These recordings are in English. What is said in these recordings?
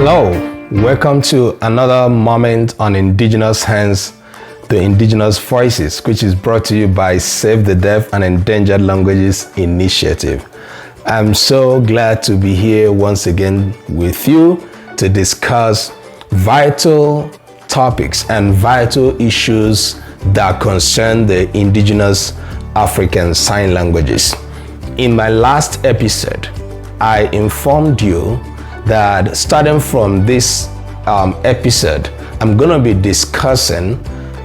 Hello, welcome to another moment on Indigenous Hands, the Indigenous Voices, which is brought to you by Save the Deaf and Endangered Languages Initiative. I'm so glad to be here once again with you to discuss vital topics and vital issues that concern the Indigenous African Sign Languages. In my last episode, I informed you that starting from this episode, I'm going to be discussing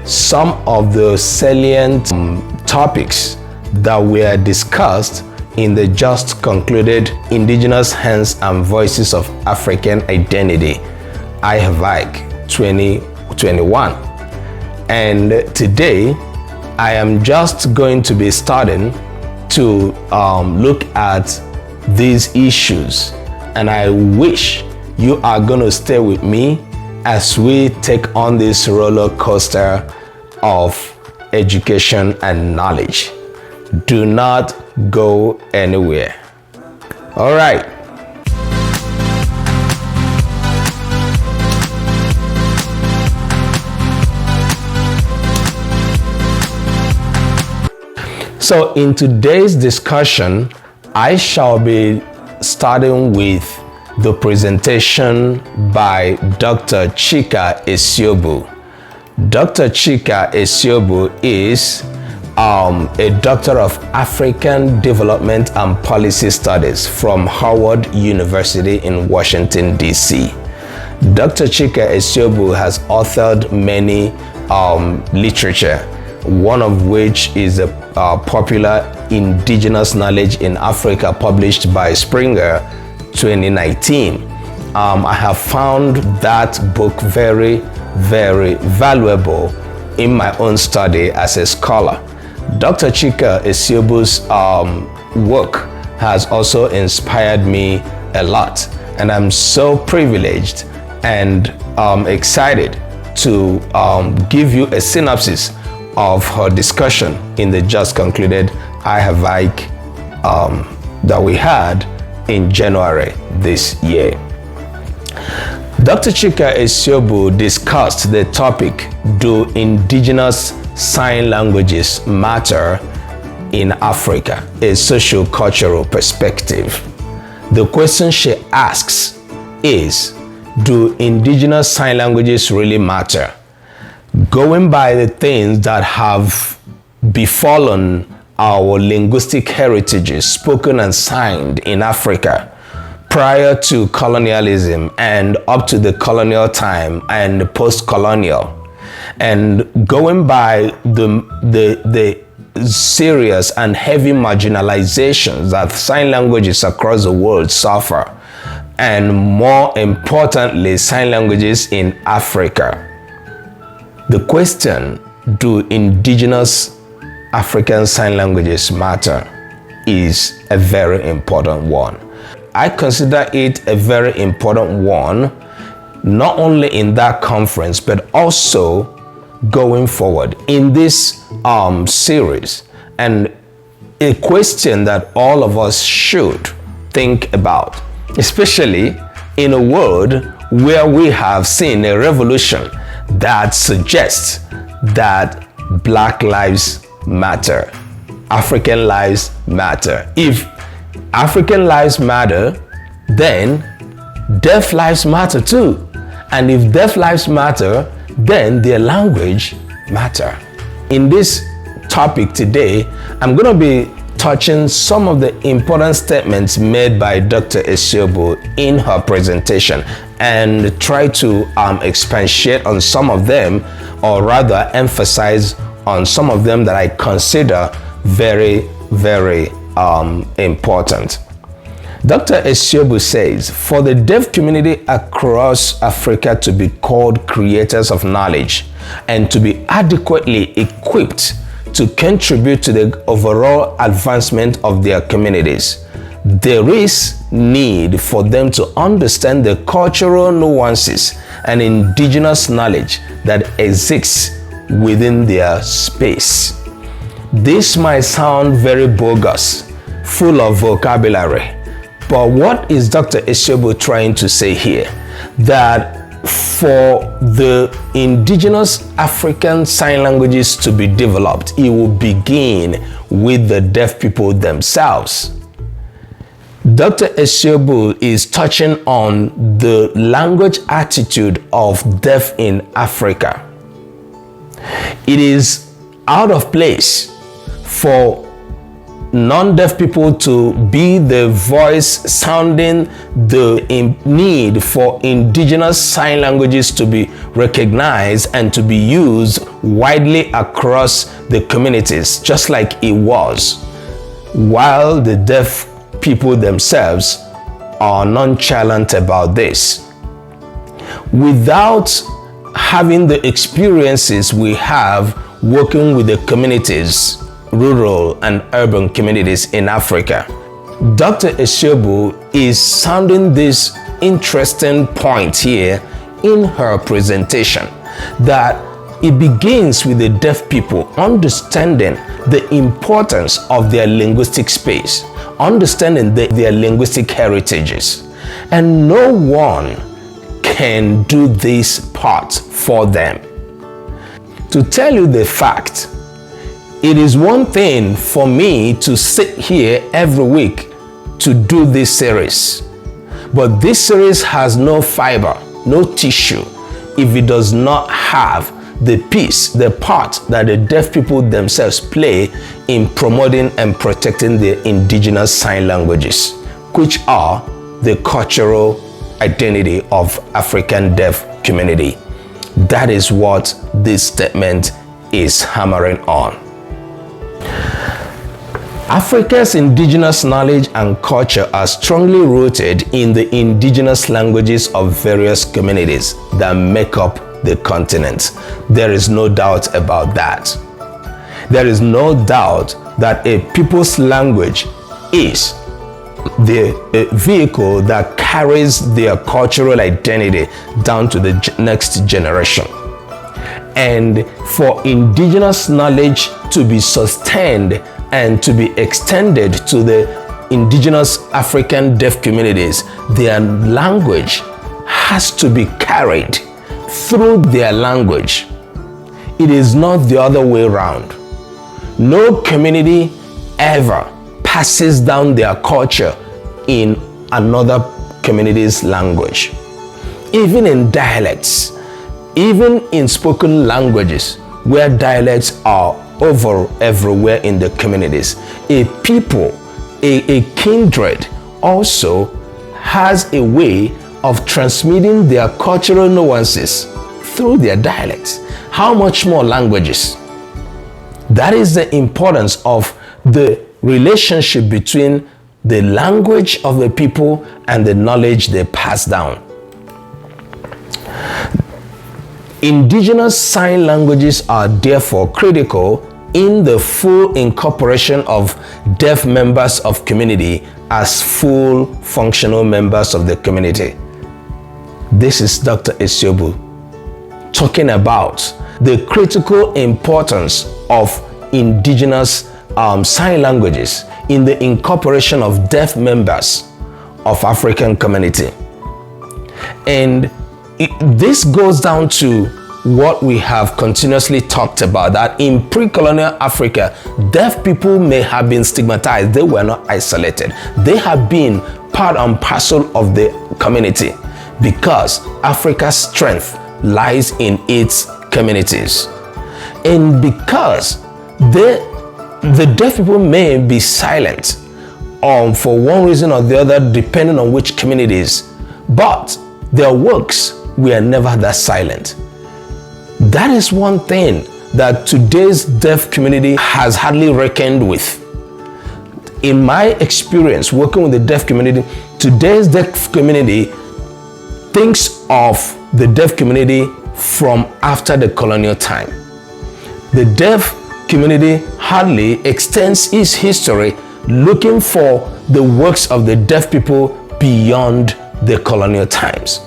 some of the salient topics that were discussed in the just concluded Indigenous Hands and Voices of African Identity, IHVAC 2021. And today, I am just going to be starting to look at these issues, and I wish you are going to stay with me as we take on this roller coaster of education and knowledge. Do not go anywhere. All right. So in today's discussion, I shall be starting with the presentation by Dr. Chika Esiobu. Dr. Chika Esiobu is a Doctor of African Development and Policy Studies from Howard University in Washington, D.C. Dr. Chika Esiobu has authored many literature, one of which is a popular Indigenous Knowledge in Africa published by Springer 2019. I have found that book very, very valuable in my own study as a scholar. Dr. Chika Esiobu's work has also inspired me a lot, and I'm so privileged and excited to give you a synopsis of her discussion in the just concluded IHVAC that we had in January this year. Dr. Chika Esiobu discussed the topic, do Indigenous Sign Languages matter in Africa? A socio-cultural perspective. The question she asks is, do Indigenous Sign Languages really matter? Going by the things that have befallen our linguistic heritages spoken and signed in Africa prior to colonialism and up to the colonial time and post-colonial, and going by the serious and heavy marginalizations that sign languages across the world suffer, and more importantly, sign languages in Africa. The question, do Indigenous African Sign Languages matter, is a very important one. I consider it a very important one, not only in that conference, but also going forward in this series, and a question that all of us should think about, especially in a world where we have seen a revolution that suggests that Black lives matter, African lives matter. If African lives matter, then deaf lives matter too. And if deaf lives matter, then their language matter. In this topic today, I'm going to be touching some of the important statements made by Dr. Esiobu in her presentation and try to expatiate on some of them, or rather emphasize on some of them that I consider very, very important. Dr. Esiobu says, for the deaf community across Africa to be called creators of knowledge and to be adequately equipped to contribute to the overall advancement of their communities, there is need for them to understand the cultural nuances and indigenous knowledge that exists within their space. This might sound very bogus, full of vocabulary, but what is Dr. Esiobu trying to say here? that for the indigenous African sign languages to be developed, it will begin with the deaf people themselves. Dr. Esiobu is touching on the language attitude of deaf in Africa. It is out of place for non-deaf people to be the voice sounding the need for indigenous sign languages to be recognized and to be used widely across the communities, just like it was, while the deaf people themselves are nonchalant about this. Without having the experiences we have working with the communities, rural and urban communities in Africa, Dr. Esiobu is sounding this interesting point here in her presentation, that it begins with the deaf people understanding the importance of their linguistic space, understanding their linguistic heritages, and no one can do this part for them. To tell you the fact, it is one thing for me to sit here every week to do this series, but this series has no fiber, no tissue, if it does not have the piece, the part that the deaf people themselves play in promoting and protecting their indigenous sign languages, which are the cultural identity of African deaf community. That is what this statement is hammering on. Africa's indigenous knowledge and culture are strongly rooted in the indigenous languages of various communities that make up the continent. There is no doubt about that. There is no doubt that a people's language is the vehicle that carries their cultural identity down to the next generation. And for indigenous knowledge to be sustained and to be extended to the indigenous African deaf communities, their language has to be carried through their language. It is not the other way around. No community ever passes down their culture in another community's language. Even in dialects, even in spoken languages, where dialects are over everywhere in the communities, a people, a kindred also has a way of transmitting their cultural nuances through their dialects. How much more languages? That is the importance of the relationship between the language of the people and the knowledge they pass down. Indigenous sign languages are therefore critical in the full incorporation of deaf members of community as full functional members of the community. This is Dr. Esiobu talking about the critical importance of indigenous sign languages in the incorporation of deaf members of African community. And this goes down to what we have continuously talked about, that in pre-colonial Africa, deaf people may have been stigmatized. They were not isolated. They have been part and parcel of the community because Africa's strength lies in its communities. And because the deaf people may be silent for one reason or the other, depending on which communities, but their works were never that silent. That is one thing that today's deaf community has hardly reckoned with. In my experience working with the deaf community, today's deaf community thinks of the deaf community from after the colonial time. The deaf community hardly extends its history looking for the works of the deaf people beyond the colonial times.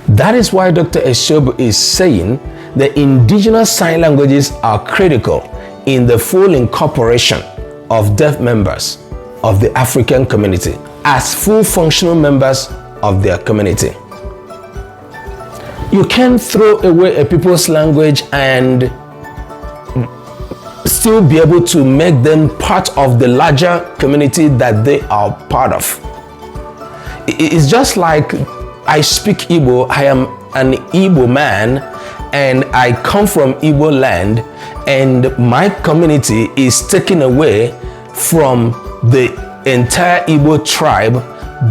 That is why Dr. Esiobu is saying the indigenous sign languages are critical in the full incorporation of deaf members of the African community as full functional members of their community. You can't throw away a people's language and still be able to make them part of the larger community that they are part of. It's just like I speak Igbo, I am an Igbo man, and I come from Igbo land, and my community is taken away from the entire Igbo tribe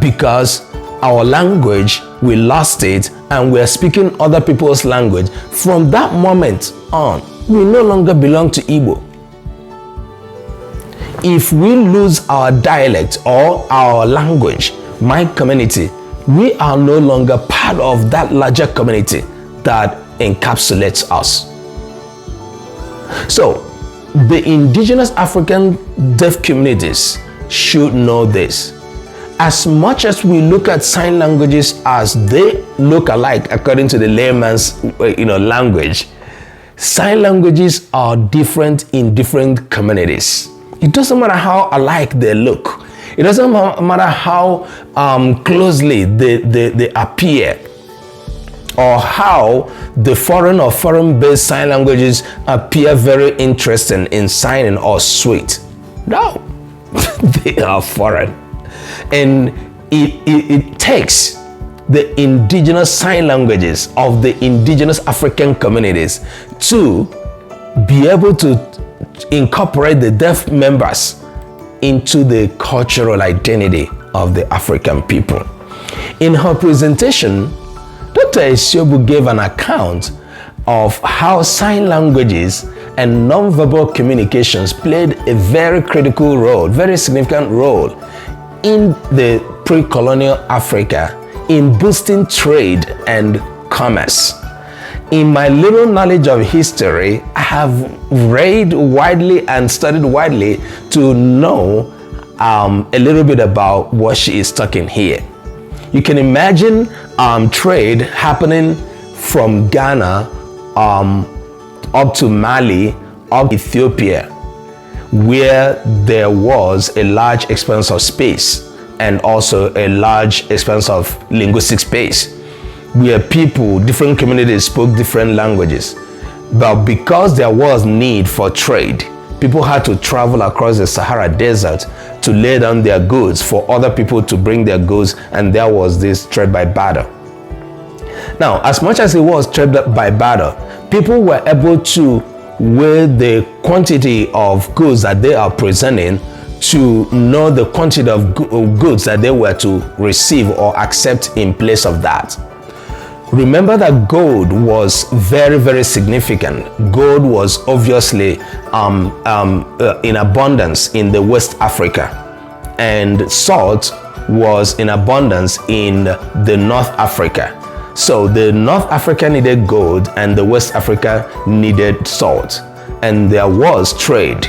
because our language, we lost it, and we're speaking other people's language. From that moment on, we no longer belong to Igbo. If we lose our dialect or our language, my community, we are no longer part of that larger community that encapsulates us. So, the indigenous African deaf communities should know this. As much as we look at sign languages as they look alike according to the layman's language, sign languages are different in different communities. It doesn't matter how alike they look. It doesn't matter how closely they appear, or how the foreign or foreign-based sign languages appear very interesting in signing or sweet. No, they are foreign. And it takes the indigenous sign languages of the indigenous African communities to be able to incorporate the deaf members into the cultural identity of the African people. In her presentation, Dr. Esiobu gave an account of how sign languages and nonverbal communications played a very critical role, very significant role in the pre-colonial Africa in boosting trade and commerce. In my little knowledge of history, I have read widely and studied widely to know a little bit about what she is talking here. You can imagine trade happening from Ghana up to Mali, up to Ethiopia, where there was a large expanse of space and also a large expanse of linguistic space, where people, different communities spoke different languages. But because there was need for trade, people had to travel across the Sahara Desert to lay down their goods for other people to bring their goods, and there was this trade by barter. Now, as much as it was trade by barter, people were able to weigh the quantity of goods that they are presenting to know the quantity of goods that they were to receive or accept in place of that. Remember that gold was very, very significant. Gold was obviously in abundance in the West Africa, and salt was in abundance in the North Africa. So the North Africa needed gold and the West Africa needed salt, and there was trade,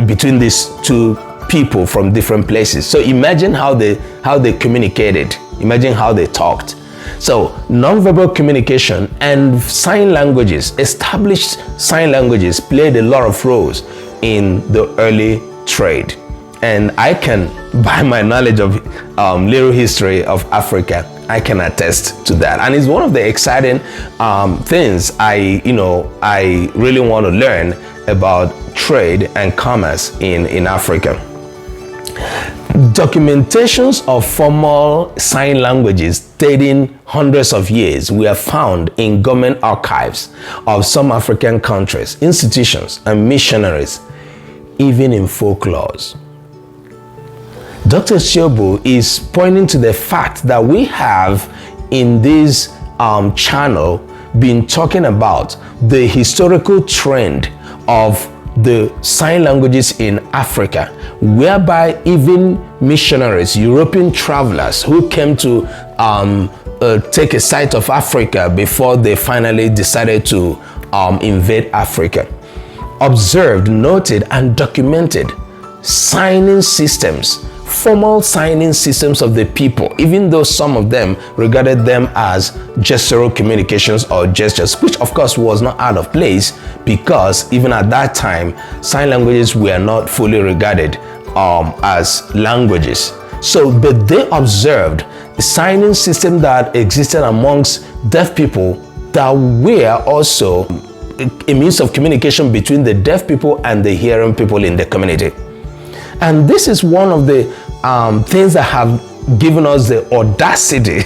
between these two people from different places. So imagine how they communicated. Imagine how they talked. So nonverbal communication and sign languages, established sign languages, played a lot of roles in the early trade. And I can, by my knowledge of little history of Africa, I can attest to that. And it's one of the exciting things I really want to learn about trade and commerce in Africa. Documentations of formal sign languages dating hundreds of years were found in government archives of some African countries, institutions, and missionaries, even in folklores. Dr. Esiobu is pointing to the fact that we have in this channel been talking about the historical trend of the sign languages in Africa, whereby even missionaries, European travelers who came to take a sight of Africa before they finally decided to invade Africa, observed, noted, and documented signing systems, formal signing systems of the people, even though some of them regarded them as gestural communications or gestures, which of course was not out of place, because even at that time, sign languages were not fully regarded as languages. So, but they observed signing system that existed amongst deaf people that were also a means of communication between the deaf people and the hearing people in the community. And this is one of the things that have given us the audacity.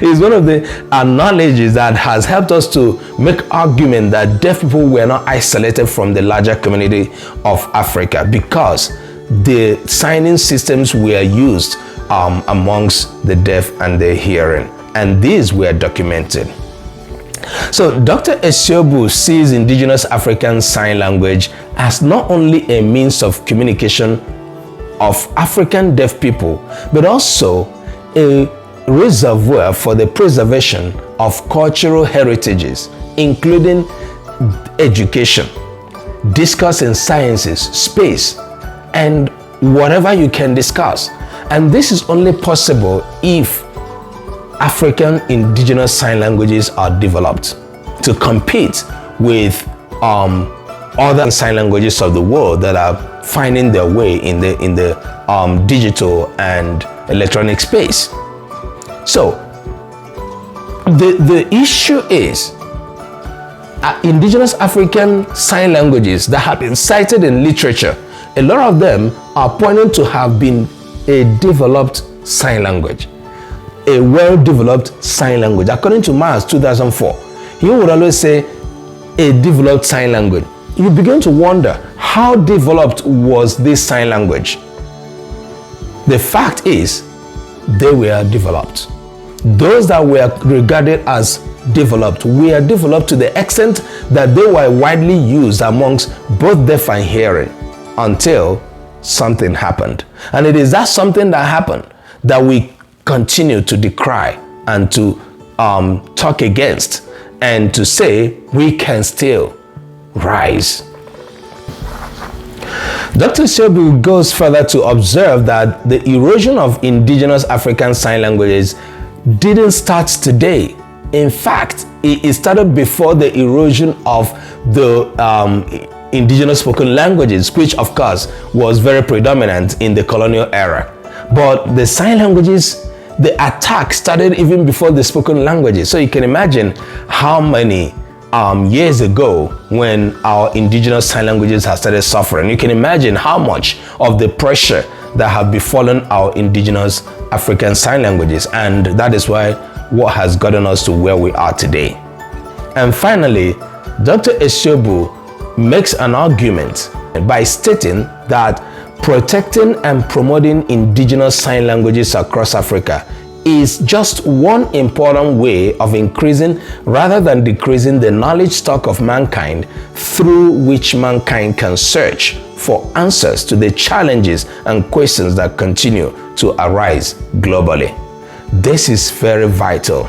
It's one of the knowledges that has helped us to make argument that deaf people were not isolated from the larger community of Africa, because the signing systems were used amongst the deaf and the hearing, and these were documented. So Dr. Esiobu sees Indigenous African Sign Language as not only a means of communication of African deaf people, but also a reservoir for the preservation of cultural heritages, including education, discourse in sciences, space, and whatever you can discuss. And this is only possible if African Indigenous Sign Languages are developed to compete with other sign languages of the world that are finding their way in the digital and electronic space. So the issue is Indigenous African Sign Languages that have been cited in literature, a lot of them are pointed to have been a developed sign language, a well-developed sign language. According to Mars 2004, he would always say a developed sign language. You begin to wonder, how developed was this sign language? The fact is, they were developed. Those that were regarded as developed were developed to the extent that they were widely used amongst both deaf and hearing until something happened. And it is that something that happened that we continue to decry and to talk against, and to say we can still rise. Dr. Esiobu goes further to observe that the erosion of Indigenous African Sign Languages didn't start today. In fact, it started before the erosion of the indigenous spoken languages, which of course was very predominant in the colonial era. But the sign languages, the attack started even before the spoken languages. So you can imagine how many years ago when our indigenous sign languages have started suffering. You can imagine how much of the pressure that have befallen our indigenous African sign languages, and that is why what has gotten us to where we are today. And finally, Dr. Esiobu makes an argument by stating that protecting and promoting indigenous sign languages across Africa is just one important way of increasing rather than decreasing the knowledge stock of mankind, through which mankind can search for answers to the challenges and questions that continue to arise globally. This is very vital.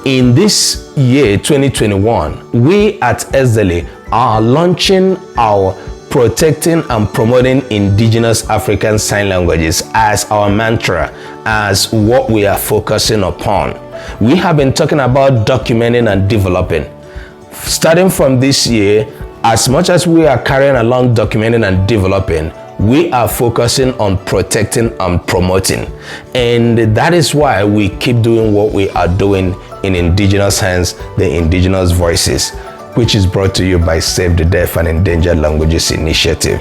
In this year 2021, we at Ezdele are launching our Protecting and Promoting Indigenous African Sign Languages as our mantra, as what we are focusing upon. We have been talking about documenting and developing. Starting from this year, as much as we are carrying along documenting and developing, we are focusing on protecting and promoting. And that is why we keep doing what we are doing in Indigenous Hands, the Indigenous Voices, which is brought to you by Save the Deaf and Endangered Languages Initiative.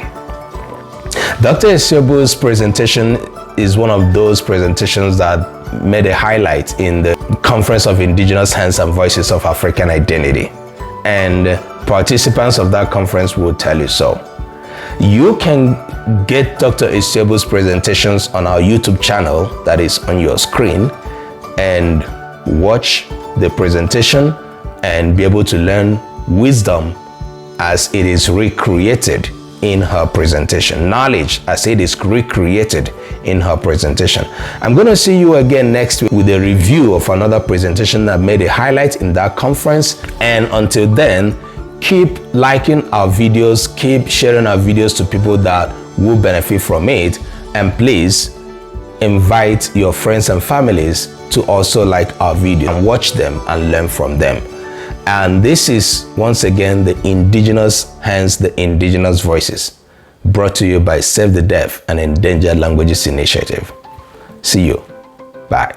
Dr. Esiobu's presentation is one of those presentations that made a highlight in the Conference of Indigenous Hands and Voices of African Identity. And participants of that conference will tell you so. You can get Dr. Esiobu's presentations on our YouTube channel that is on your screen, and watch the presentation and be able to learn wisdom as it is recreated in her presentation, knowledge as it is recreated in her presentation. I'm going to see you again next week with a review of another presentation that made a highlight in that conference. And until then, keep liking our videos, keep sharing our videos to people that will benefit from it, and please invite your friends and families to also like our video and watch them and learn from them. And this is once again the Indigenous Hands, the Indigenous Voices, brought to you by Save the Deaf and Endangered Languages Initiative. See you. Bye.